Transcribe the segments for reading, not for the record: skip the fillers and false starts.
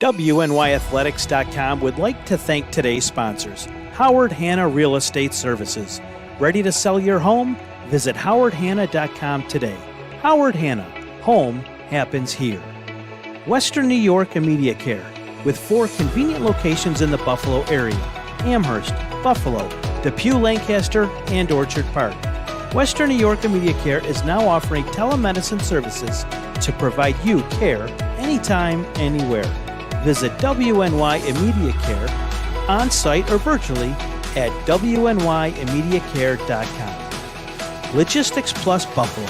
WNYathletics.com would like to thank today's sponsors. Howard Hanna Real Estate Services. Ready to sell your home? Visit howardhanna.com today. Howard Hanna. Home happens here. Western New York Immediate Care, with 4 convenient locations in the Buffalo area: Amherst, Buffalo, Depew, Lancaster, and Orchard Park. Western New York Immediate Care is now offering telemedicine services to provide you care anytime, anywhere. Visit WNY Immediate Care on-site or virtually at WNYimmediatecare.com. Logistics Plus Buffalo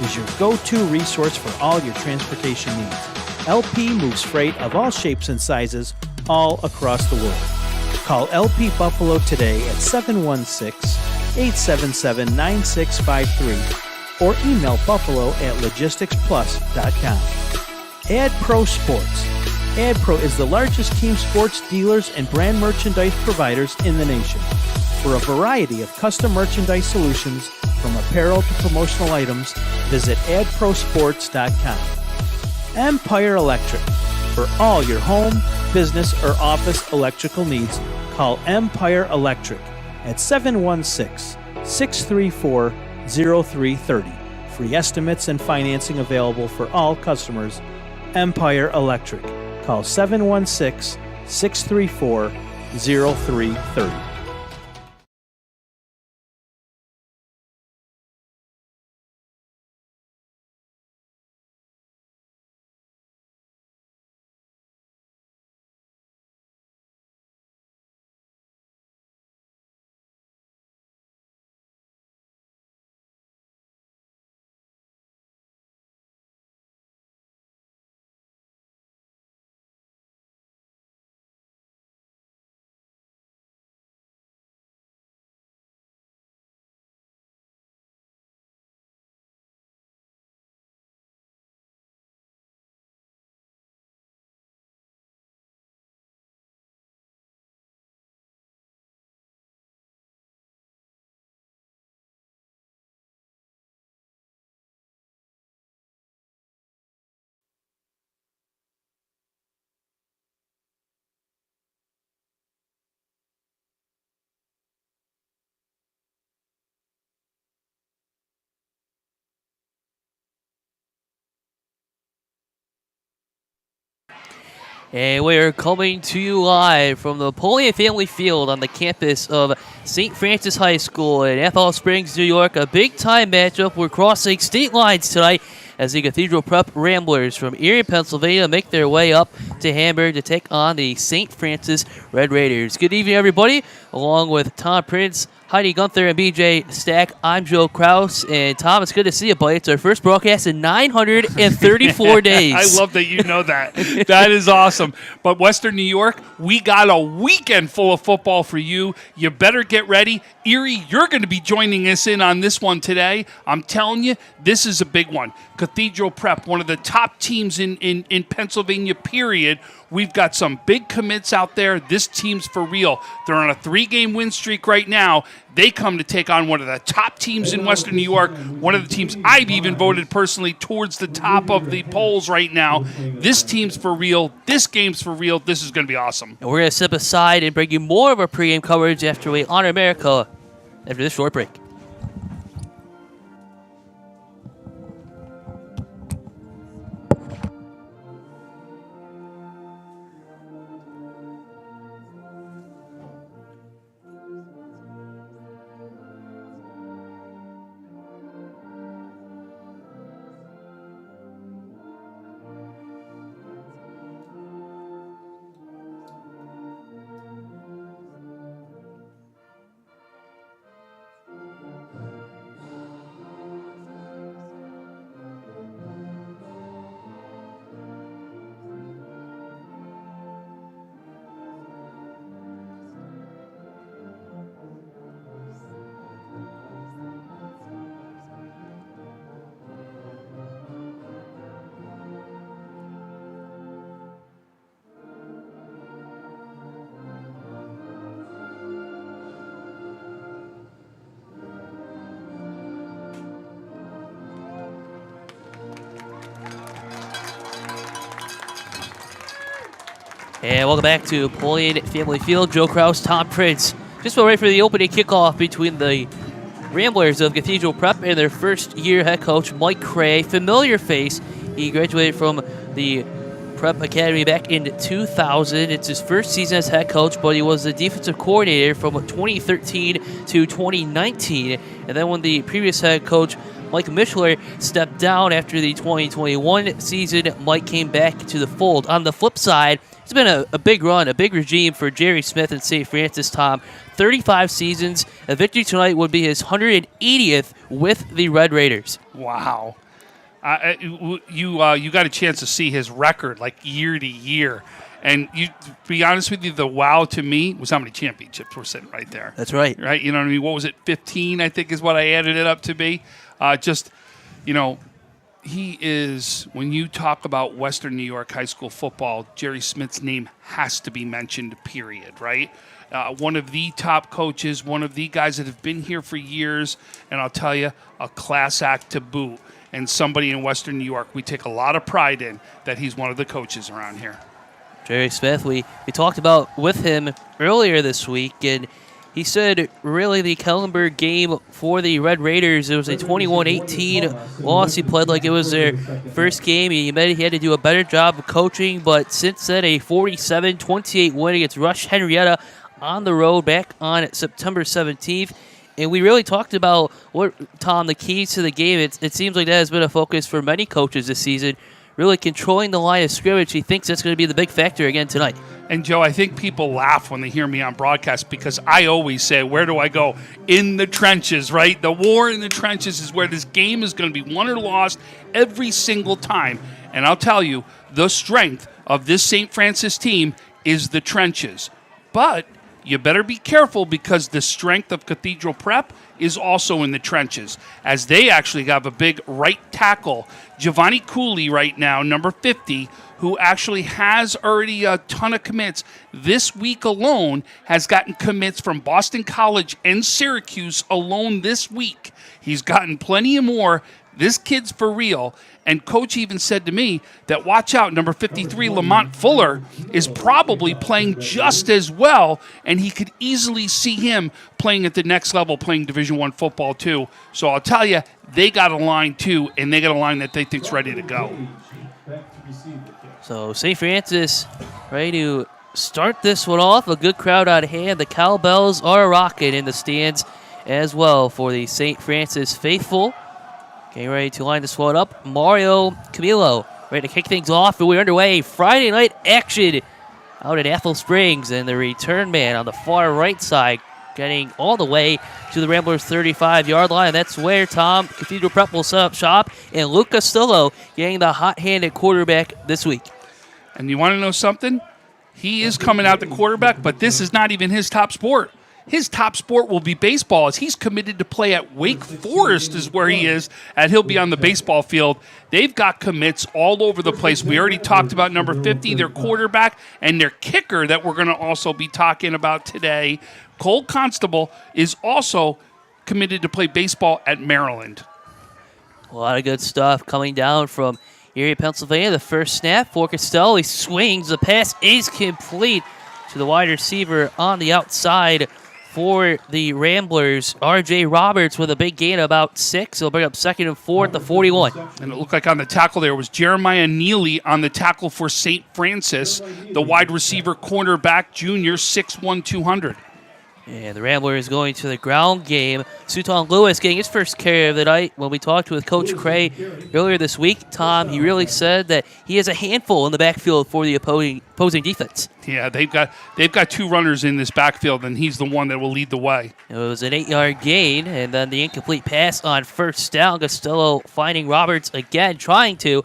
is your go-to resource for all your transportation needs. LP moves freight of all shapes and sizes all across the world. Call LP Buffalo today at 716-877-9653 or email buffalo@logisticsplus.com. AdPro Sports. AdPro is the largest team sports dealers and brand merchandise providers in the nation. For a variety of custom merchandise solutions, from apparel to promotional items, visit adprosports.com. Empire Electric. For all your home, business, or office electrical needs, call Empire Electric at 716-634-0330. Free estimates and financing available for all customers. Empire Electric. Call 716-634-0330. And we're coming to you live from the Napoleon Family Field on the campus of St. Francis High School in Ethel Springs, New York. A big-time matchup. We're crossing state lines tonight as the Cathedral Prep Ramblers from Erie, Pennsylvania make their way up to Hamburg to take on the St. Francis Red Raiders. Good evening, everybody. Along with Tom Prince, Heidi Gunther, and BJ Stack, I'm Joe Kraus. And Tom, it's good to see you, buddy. It's our first broadcast in 934 days. I love that you know that. That is awesome. But Western New York, we got a weekend full of football for you. You better get ready. Erie, you're going to be joining us in on this one today. I'm telling you, this is a big one. Cathedral Prep, one of the top teams in Pennsylvania, period. We've got some big commits out there. This team's for real. They're on a 3-game win streak right now. They come to take on one of the top teams in Western New York, one of the teams I've even voted personally towards the top of the polls right now. This team's for real. This game's for real. This is going to be awesome. And we're going to step aside and bring you more of our pregame coverage after we honor America after this short break. And welcome back to Napoleon Family Field. Joe Kraus, Tom Prince. Just about ready for the opening kickoff between the Ramblers of Cathedral Prep and their first-year head coach, Mike Cray. Familiar face. He graduated from the Prep Academy back in 2000. It's his first season as head coach, but he was the defensive coordinator from 2013 to 2019. And then when the previous head coach, Mike Mishler, stepped down after the 2021 season, Mike came back to the fold. On the flip side, it's been a big run, a big regime for Jerry Smith and St. Francis, Tom. 35 seasons. A victory tonight would be his 180th with the Red Raiders. Wow. You got a chance to see his record like year to year. And to be honest with you, the wow to me was how many championships were sitting right there. That's right. Right? You know what I mean? What was it, 15, I think is what I added it up to be. He is, when you talk about Western New York high school football, Jerry Smith's name has to be mentioned, period, right? One of the top coaches, one of the guys that have been here for years, and I'll tell you, a class act to boot. And somebody in Western New York we take a lot of pride in that he's one of the coaches around here. Jerry Smith, we talked about with him earlier this week, and he said really the Kellenberg game for the Red Raiders, it was a 21-18 loss. He played like it was their first game. He admitted he had to do a better job of coaching, but since then a 47-28 win against Rush Henrietta on the road back on September 17th. And we really talked about, Tom, the keys to the game. It seems like that has been a focus for many coaches this season, really controlling the line of scrimmage. He thinks that's going to be the big factor again tonight. And, Joe, I think people laugh when they hear me on broadcast because I always say, where do I go? In the trenches, right? The war in the trenches is where this game is going to be won or lost every single time. And I'll tell you, the strength of this St. Francis team is the trenches. But you better be careful because the strength of Cathedral Prep is also in the trenches, as they actually have a big right tackle, Giovanni Cooley right now, number 50, who actually has already a ton of commits. This week alone has gotten commits from Boston College and Syracuse alone this week. He's gotten plenty more. This kid's for real. And Coach even said to me that watch out, number 53, Lamont Fuller, is probably playing just as well, and he could easily see him playing at the next level, playing Division I football too. So I'll tell you, they got a line too, and they got a line that they think's ready to go. So St. Francis ready to start this one off. A good crowd on hand. The cowbells are rocking in the stands as well for the St. Francis faithful. Getting ready to line this one up. Mario Camilo ready to kick things off, and we're underway. Friday night action out at Ethel Springs, and the return man on the far right side getting all the way to the Ramblers' 35-yard line. That's where Tom Cathedral Prep will set up shop, and Luke Castillo getting the hot-handed quarterback this week. And you want to know something? He is coming out the quarterback, but this is not even his top sport. His top sport will be baseball, as he's committed to play at Wake Forest is where he is, and he'll be on the baseball field. They've got commits all over the place. We already talked about number 50, their quarterback, and their kicker that we're going to also be talking about today. Cole Constable is also committed to play baseball at Maryland. A lot of good stuff coming down from Erie, Pennsylvania. The first snap for Costello. He swings. The pass is complete to the wide receiver on the outside for the Ramblers. R.J. Roberts with a big gain of about 6. He'll bring up second and 4 at the 41. And it looked like on the tackle there was Jeremiah Neely on the tackle for St. Francis, the wide receiver cornerback junior, 6'1", 200. And the Ramblers going to the ground game. Suton Lewis getting his first carry of the night. When we talked with Coach Cray earlier this week, Tom, he really said that he has a handful in the backfield for the opposing defense. Yeah, they've got two runners in this backfield, and he's the one that will lead the way. It was an 8-yard gain, and then the incomplete pass on first down. Costello finding Roberts again, trying to,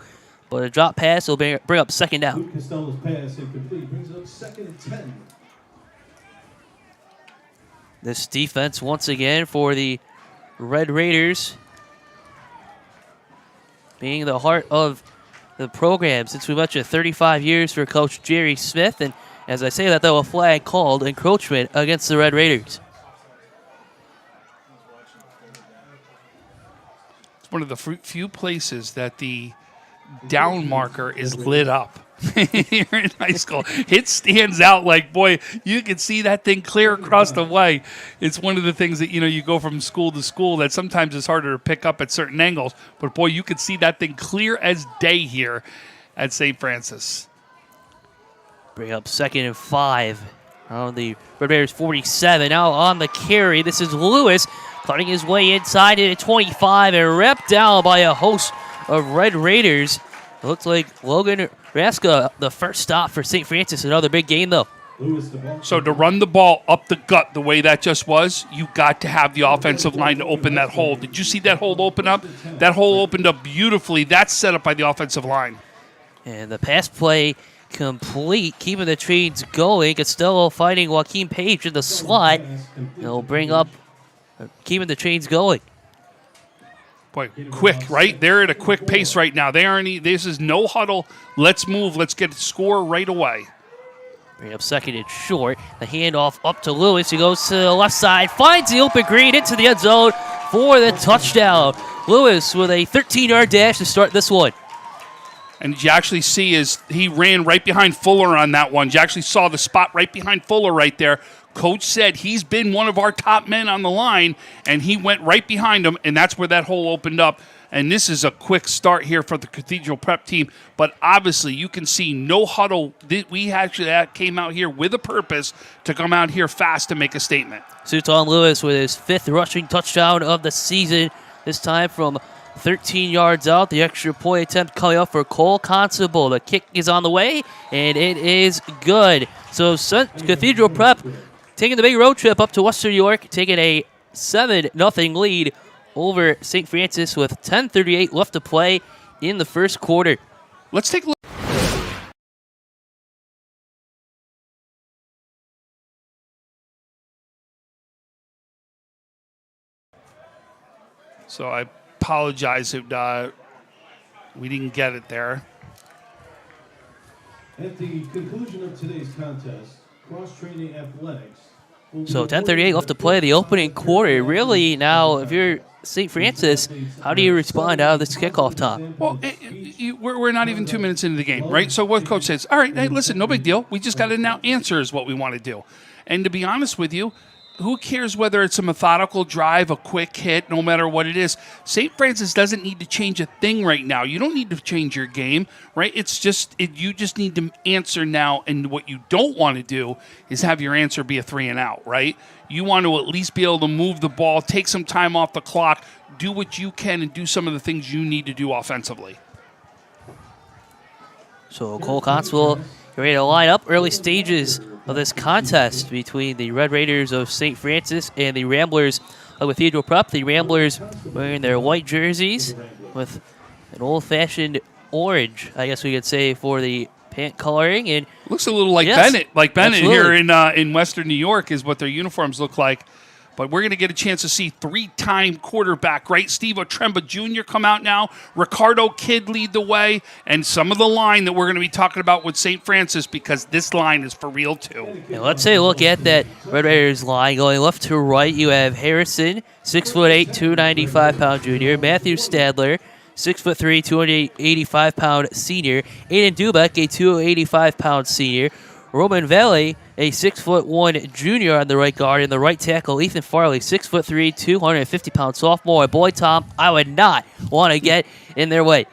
but a drop pass will bring up second down. Costello's pass incomplete brings up second and 10. This defense, once again, for the Red Raiders, being the heart of the program since we mentioned 35 years for Coach Jerry Smith. And as I say that, though, a flag called encroachment against the Red Raiders. It's one of the few places that the down marker is lit up. Here in high school. It stands out like, boy, you can see that thing clear across the way. It's one of the things that, you go from school to school that sometimes is harder to pick up at certain angles. But, boy, you can see that thing clear as day here at St. Francis. Bring up 2nd and 5 on the Red Raiders 47. Now on the carry, this is Lewis cutting his way inside to 25 and wrapped down by a host of Red Raiders. It looks like Logan Raska, the first stop for St. Francis. Another big game, though. So to run the ball up the gut the way that just was, you got to have the offensive line to open that hole. Did you see that hole open up? That hole opened up beautifully. That's set up by the offensive line. And the pass play complete, keeping the trains going. Costello finding Joaquin Page in the slot. They'll bring up, keeping the trains going. Boy, quick, right? They're at a quick pace right now. This is no huddle. Let's move. Let's get a score right away. Bring up 2nd and short. The handoff up to Lewis. He goes to the left side, finds the open green into the end zone for the touchdown. Lewis with a 13-yard dash to start this one. And you actually see he ran right behind Fuller on that one. You actually saw the spot right behind Fuller right there. Coach said he's been one of our top men on the line, and he went right behind him, and that's where that hole opened up. And this is a quick start here for the Cathedral Prep team. But obviously, you can see no huddle. We actually came out here with a purpose to come out here fast and make a statement. Suton Lewis with his 5th rushing touchdown of the season, this time from 13 yards out. The extra point attempt coming up for Cole Constable. The kick is on the way, and it is good. So Cathedral Prep taking the big road trip up to Western New York, taking a 7-0 lead over St. Francis with 10:38 left to play in the first quarter. Let's take a look. So I apologize if we didn't get it there. At the conclusion of today's contest, cross-training athletics. So 10:38 left to play the opening quarter. Really, now, if you're St. Francis, how do you respond out of this kickoff time? Well, we're not even 2 minutes into the game, right? So what coach says, all right, hey, listen, no big deal. We just got to now answer is what we want to do. And to be honest with you, who cares whether it's a methodical drive, a quick hit, no matter what it is? St. Francis doesn't need to change a thing right now. You don't need to change your game, right? It's just you just need to answer now, and what you don't want to do is have your answer be a 3-and-out, right? You want to at least be able to move the ball, take some time off the clock, do what you can, and do some of the things you need to do offensively. So Cole Constable ready to line up early stages of this contest between the Red Raiders of St. Francis and the Ramblers of Cathedral Prep. The Ramblers wearing their white jerseys with an old-fashioned orange, I guess we could say, for the pant coloring. And looks a little like yes, Bennett. Like Bennett absolutely. Here in Western New York is what their uniforms look like. But we're going to get a chance to see 3-time quarterback, right? Steve Otremba Jr. come out now. Ricardo Kidd lead the way. And some of the line that we're going to be talking about with St. Francis, because this line is for real, too. Now let's take a look at that Red Raiders line. Going left to right, you have Harrison, 6'8", 295-pound junior. Matthew Stadler, 6'3", 285-pound senior. Aiden Dubek, a 285-pound senior. Roman Valley, a 6'1" junior on the right guard, and the right tackle, Ethan Farley, 6'3", 250-pound sophomore. Boy, Tom, I would not want to get in their way.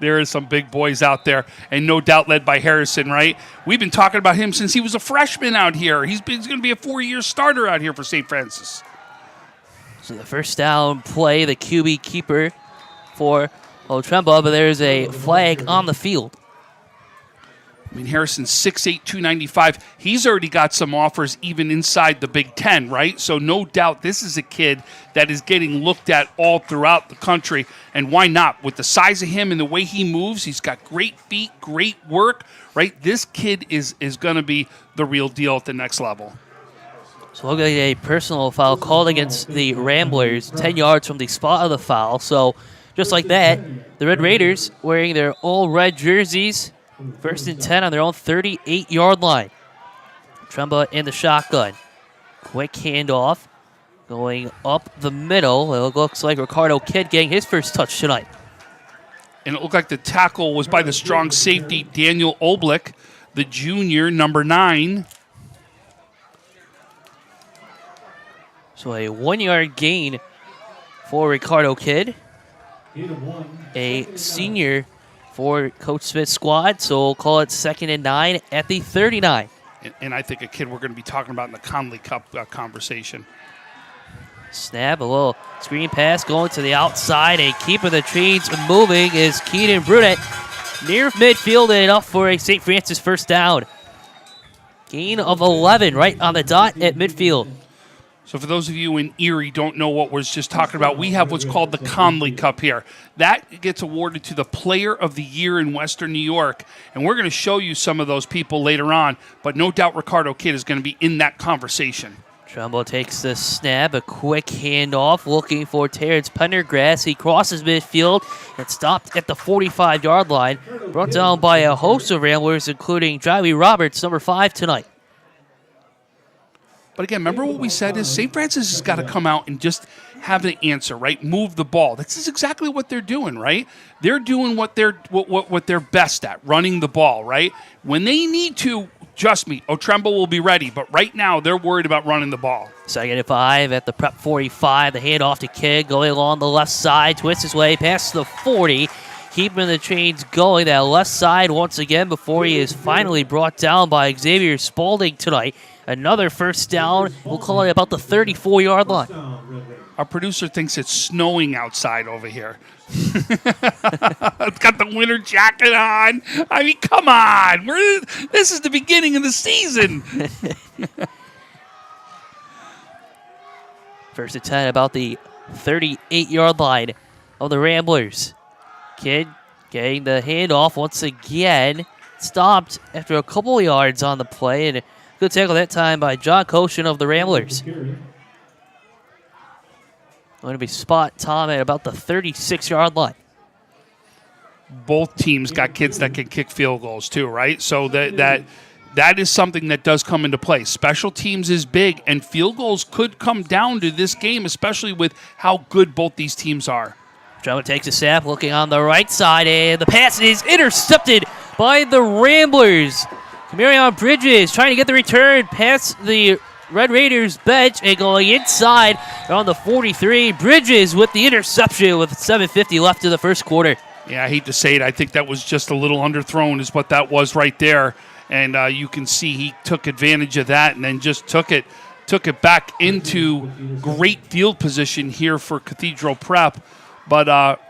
There are some big boys out there, and no doubt led by Harrison, right? We've been talking about him since he was a freshman out here. He's going to be a 4-year starter out here for St. Francis. So the first down play, the QB keeper for Otremba, but there's a flag on the field. I mean, Harrison's 6'8", 295. He's already got some offers even inside the Big Ten, right? So no doubt this is a kid that is getting looked at all throughout the country. And why not? With the size of him and the way he moves, he's got great feet, great work, right? This kid is going to be the real deal at the next level. So look at a personal foul called against the Ramblers, 10 yards from the spot of the foul. So just like that, the Red Raiders wearing their all-red jerseys, 1st and 10 on their own 38-yard line. Tremba in the shotgun. Quick handoff. Going up the middle. It looks like Ricardo Kidd getting his first touch tonight. And it looked like the tackle was by the strong safety, Daniel Oblick, the junior, number 9. So a 1-yard gain for Ricardo Kidd, a senior for Coach Smith's squad. So we'll call it 2nd and 9 at the 39. And I think a kid we're going to be talking about in the Conley Cup conversation. Snap, a little screen pass going to the outside, and keeping the chains moving is Keaton Brunet. Near midfield and enough for a St. Francis first down. Gain of 11 right on the dot at midfield. So for those of you in Erie don't know what we're just talking about, we have what's called the Conley Cup here. That gets awarded to the Player of the Year in Western New York, and we're going to show you some of those people later on, but no doubt Ricardo Kidd is going to be in that conversation. Trumbo takes the snap, a quick handoff, looking for Terrence Pendergrass. He crosses midfield and stopped at the 45-yard line, brought down by a host of Ramblers, including Jywee Roberts, number 5 tonight. But again, remember what we said is St. Francis has got to come out and just have the answer, right? Move the ball. This exactly what they're doing, right? They're doing what they're best at, running the ball, right? When they need to, trust me, Otrembo will be ready. But right now, they're worried about running the ball. 2nd and 5 at the Prep 45. The handoff to Kidd going along the left side, twists his way past the 40. Keeping the chains going that left side once again before he is finally brought down by Xavier Spalding tonight. Another first down. We'll call it about the 34-yard line. Our producer thinks it's snowing outside over here. It's got the winter jacket on. I mean, come on. This is the beginning of the season. 1st and 10 about the 38-yard line of the Ramblers. Kidd getting the handoff once again. Stopped after a couple of yards on the play, and a good tackle that time by John Koshin of the Ramblers. Going to be spot Tom at about the 36-yard line. Both teams got kids that can kick field goals too, right? So that is something that does come into play. Special teams is big, and field goals could come down to this game, especially with how good both these teams are. Drummond takes a snap, looking on the right side, and the pass is intercepted by the Ramblers. Camarion Bridges trying to get the return past the Red Raiders bench and going inside on the 43. Bridges with the interception with 7:50 left in the first quarter. Yeah, I hate to say it. I think that was just a little underthrown is what that was right there. And you can see he took advantage of that and then just took it back into great field position here for Cathedral Prep. But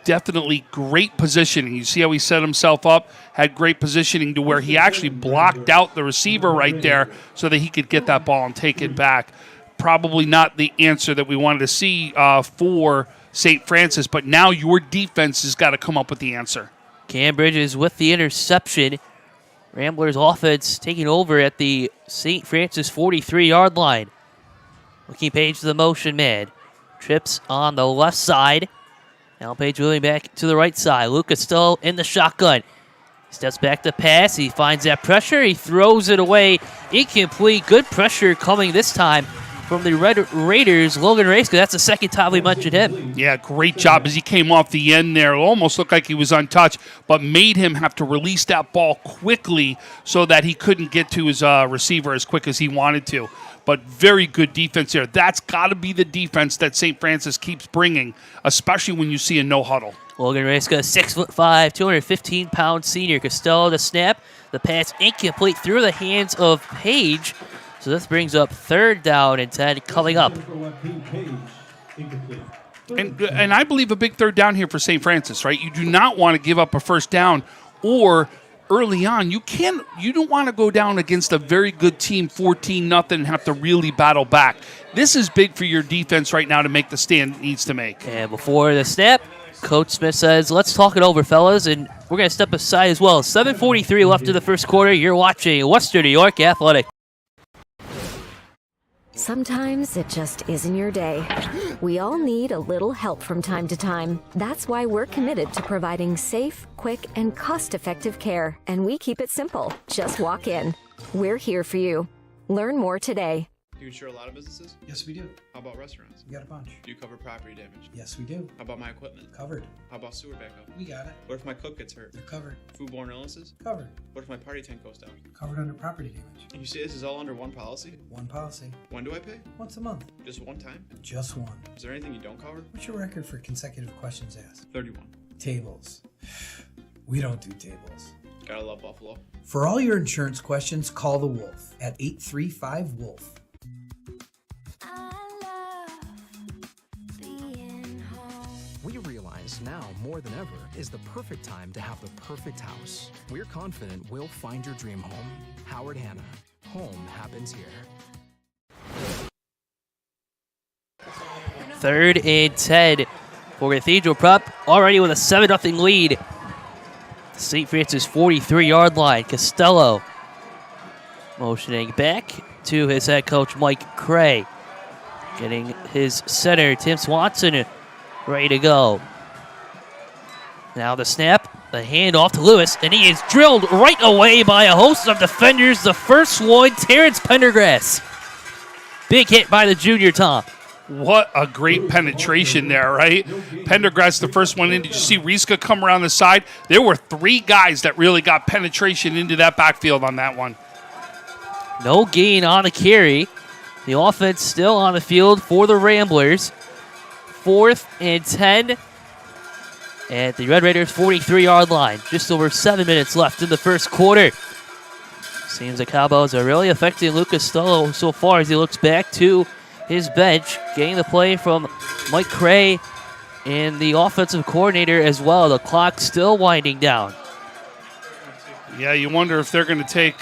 definitely great positioning. You see how he set himself up, had great positioning to where he actually blocked out the receiver right there so that he could get that ball and take it back. Probably not the answer that we wanted to see for St. Francis, but now your defense has got to come up with the answer. Cam Bridges with the interception. Ramblers offense taking over at the St. Francis 43-yard line. Looking Page to the motion man. Trips on the left side. Now Page moving back to the right side. Lucas still in the shotgun. Steps back to pass. He finds that pressure. He throws it away. Incomplete. Good pressure coming this time from the Red Raiders. Logan Rayska, that's the second time we mentioned him. Yeah, great job as he came off the end there. It almost looked like he was untouched, but made him have to release that ball quickly so that he couldn't get to his receiver as quick as he wanted to. But very good defense there. That's got to be the defense that St. Francis keeps bringing, especially when you see a no huddle. Logan Rayska, 6'5", 215-pound senior. Costello to snap. The pass incomplete through the hands of Page. So this brings up 3rd down and 10 coming up. And I believe a big 3rd down here for St. Francis, right? You do not want to give up a first down, or early on, you don't want to go down against a very good team 14-0 and have to really battle back. This is big for your defense right now to make the stand it needs to make. And before the snap, Coach Smith says, let's talk it over, fellas, and we're going to step aside as well. 7:43 left in the first quarter. You're watching Western New York Athletic. Sometimes it just isn't your day. We all need a little help from time to time. That's why we're committed to providing safe, quick, and cost-effective care. And we keep it simple. Just walk in. We're here for you. Learn more today. Do you insure a lot of businesses? Yes, we do. How about restaurants? We got a bunch. Do you cover property damage? Yes, we do. How about my equipment? Covered. How about sewer backup? We got it. What if my cook gets hurt? They're covered. Foodborne illnesses? Covered. What if my party tent goes down? Covered under property damage. And you say this is all under one policy? One policy. When do I pay? Once a month. Just one time? Just one. Is there anything you don't cover? What's your record for consecutive questions asked? 31. Tables. We don't do tables. Gotta love Buffalo. For all your insurance questions, call the Wolf at 835-WOLF. We realize now more than ever is the perfect time to have the perfect house. We're confident we'll find your dream home. Howard Hanna. Home happens here. 3rd and 10 for Cathedral Prep, already with a 7-0 lead. St. Francis 43-yard line. Costello motioning back to his head coach, Mike Cray. Getting his center, Tim Swanson, ready to go. Now the snap, the handoff to Lewis, and he is drilled right away by a host of defenders. The first one, Terrence Pendergrass. Big hit by the junior Tom. What a great penetration there, right? Pendergrass, the first one in. Did you see Rieska come around the side? There were 3 guys that really got penetration into that backfield on that one. No gain on the carry. The offense still on the field for the Ramblers. 4th and 10 at the Red Raiders' 43-yard line. Just over 7 minutes left in the first quarter. Seems the Cowboys are really affecting Lucas Costello so far as he looks back to his bench, getting the play from Mike Cray and the offensive coordinator as well. The clock still winding down. Yeah, you wonder if they're going to take,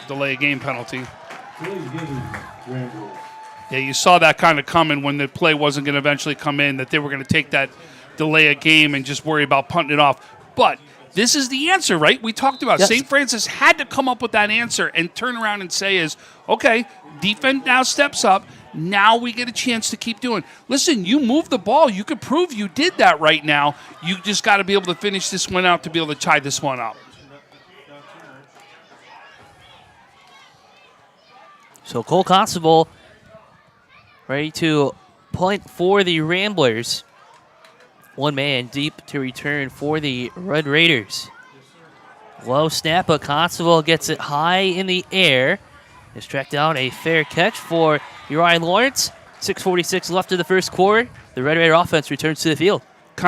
delay a game penalty. Yeah, you saw that kind of coming when the play wasn't going to eventually come in, that they were going to take that delay a game and just worry about punting it off. But this is the answer, right? We talked about Yes. St. Francis had to come up with that answer and turn around and say okay, defense now steps up. Now we get a chance to keep doing. Listen, you moved the ball. You could prove you did that right now. You just got to be able to finish this one out to be able to tie this one up. So Cole Constable ready to punt for the Ramblers. One man deep to return for the Red Raiders. Low snap, but Constable gets it high in the air. Has tracked down a fair catch for Uriah Lawrence. 6:46 left in the first quarter. The Red Raider offense returns to the field.